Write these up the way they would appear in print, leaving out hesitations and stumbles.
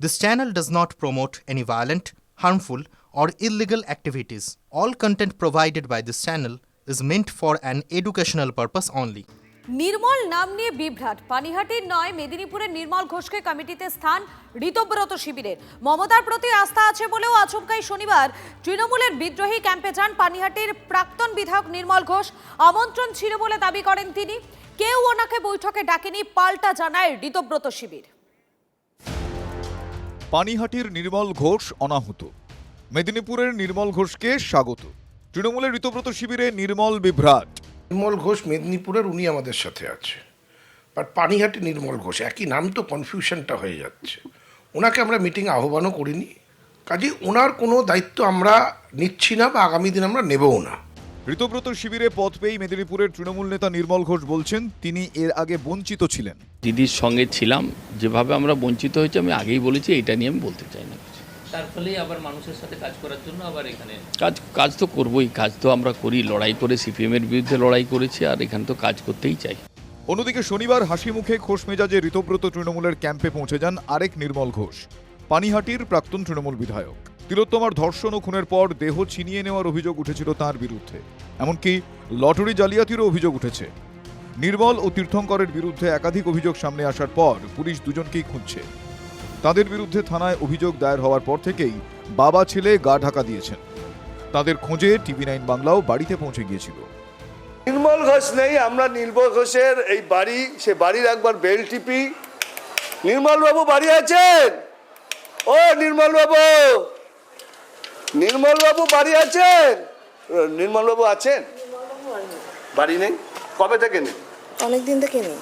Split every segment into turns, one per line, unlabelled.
This channel does not promote any violent, harmful, or illegal activities. All content provided by this channel is meant for an educational purpose only.
নির্মল নাম নিয়ে বিভ্রাট। পানিহাটির নয়, মেদিনীপুরের নির্মল ঘোষকে কমিটিতে স্থান ঋতব্রত শিবিরের। মমতার প্রতি আস্থা আছে বলেও আচমকাই শনিবার তৃণমূলের বিদ্রোহী ক্যাম্পে যান পানিহাটির প্রাক্তন বিধায়ক নির্মল ঘোষ। আমন্ত্রণ ছিল বলে দাবি করেন তিনি। কেউ ওনাকে বৈঠকে ডাকেনি, পাল্টা জানায় ঋতব্রত শিবির।
পানিহাটির নির্মল ঘোষ অনাহুত, মেদিনীপুরের নির্মল ঘোষকে স্বাগত। তৃণমূলের ঋতব্রত শিবিরে নির্মল বিভ্রাট।
নির্মল ঘোষ মেদিনীপুরের, উনি আমাদের সাথে আছে, বাট পানিহাটি নির্মল ঘোষ একই নাম, তো কনফিউশনটা হয়ে যাচ্ছে। ওনাকে আমরা মিটিং আহ্বানও করিনি, কাজে ওনার কোনো দায়িত্ব আমরা নিচ্ছি না বা আগামী দিন আমরা নেবও না।
ঋতব্রত শিবিরে পদ পেয়ে মেদিনীপুরের তৃণমূল নেতা নির্মল ঘোষ বলছেন তিনি এর আগে বঞ্চিত ছিলেন।
দিদির সঙ্গে ছিলাম, যেভাবে আমরা বঞ্চিত হয়েছি আমি আগেই বলেছি, এটা নিয়ে আমি বলতে চাই না।
তার ফলেই আবার মানুষের সাথে কাজ করার জন্য আবার এখানে
কাজ তো করবোই, কাজ তো আমরা করি, লড়াই করে সিপিএমের বিরুদ্ধে লড়াই করেছি, আর এখানে তো কাজ করতেই চাই।
অন্যদিকে শনিবার হাসি মুখে খোশ মেজাজে ঋতব্রত তৃণমূলের ক্যাম্পে পৌঁছে যান আরেক নির্মল ঘোষ, পানিহাটির প্রাক্তন তৃণমূল বিধায়ক। তিলোত্তমার ধর্ষণ ও খুনের পর দেহ ছিনিয়ে নেওয়ার অভিযোগ উঠেছিল তার বিরুদ্ধে, এমনকি লটারি জালিয়াতিরও অভিযোগ উঠেছে। নির্মল ও তীর্থঙ্করের বিরুদ্ধে একাধিক অভিযোগ সামনে আসার পর পুলিশ দুজনকেই খুঁজছে। তাদের বিরুদ্ধে থানায় অভিযোগ দায়ের হওয়ার পর থেকেই বাবা ছেলে গা ঢাকা দিয়েছেন। তাদের খোঁজে TV9 বাংলাও বাড়িতে পৌঁছে গিয়েছিল।
নির্মল ঘোষ নেই, আমরা নির্মল ঘোষের এই বাড়ি, সে বাড়ির একবার বেল টিপি। নির্মল বাবু বাড়ি আছেন? ও নির্মল বাবু, নির্মল বাবু বাড়ি আছেন? নির্মল বাবু আছেন? বাড়ি নেই? কবে থেকে নেই?
অনেকদিন থেকে নেই।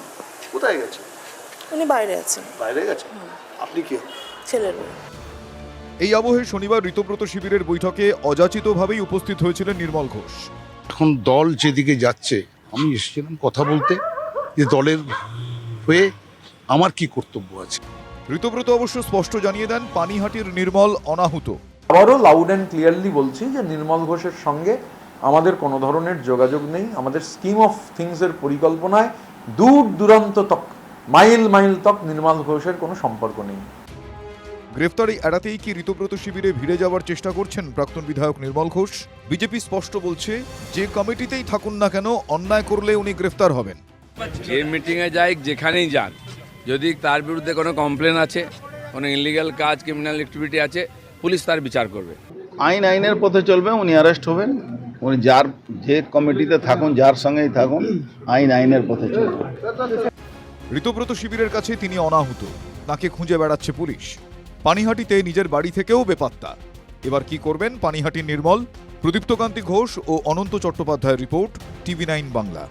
কোথায় গেছে?
উনি বাইরে আছেন।
বাইরে গেছে? আপনি কি?
ছেলের বউ।
এই আবহে শনিবার ঋতব্রত শিবিরের বৈঠকে অযাচিতভাবেই উপস্থিত হয়েছিলেন নির্মল ঘোষ।
এখন দল যেদিকে যাচ্ছে, আমি এসেছিলাম কথা বলতে যে দলের হয়ে আমার কি কর্তব্য আছে।
ঋতব্রত অবশ্য স্পষ্ট জানিয়ে দেন পানিহাটির নির্মল অনাহুত।
আবারও লাউড অ্যান্ড ক্লিয়ারলি বলছি যে নির্মল ঘোষের সঙ্গে আমাদের কোনো ধরনের যোগাযোগ নেই। আমাদের স্কিম অফ থিংসের পরিকল্পনায় দূর দূরান্ত তক, মাইল মাইল তক নির্মল ঘোষের কোনো সম্পর্ক নেই।
গ্রেফতারি এড়াতেই কি ঋতব্রত শিবিরে ভিড়ে যাওয়ার চেষ্টা করছেন প্রাক্তন বিধায়ক নির্মল ঘোষ? বিজেপি স্পষ্ট বলছে, যে কমিটিতেই থাকুন না কেন, অন্যায় করলে উনি গ্রেফতার হবেন।
যে মিটিংয়ে যাই, যেখানেই যান, যদি তার বিরুদ্ধে কোনো কমপ্লেন আছে, কোনো ইলিগাল কাজ, ক্রিমিনাল অ্যাক্টিভিটি আছে, পুলিশ তার বিচার করবে।
আইনের পথে চলবে, উনি অ্যারেস্ট হবেন। উনি যে কমিটিতে থাকুন, যার সঙ্গেই থাকুন, আইনের পথে চলবে।
ঋতব্রত শিবিরের কাছে তিনি অনাহুত, তাকে খুঁজে বেড়াচ্ছে পুলিশ। পানিহাটিতে নিজের বাড়ি থেকেও বেপাত্তা। এবার কি করবেন পানিহাটির নির্মল? প্রদীপ্তকান্তি ঘোষ ও অনন্ত চট্টোপাধ্যায়ের রিপোর্ট, TV9 বাংলা।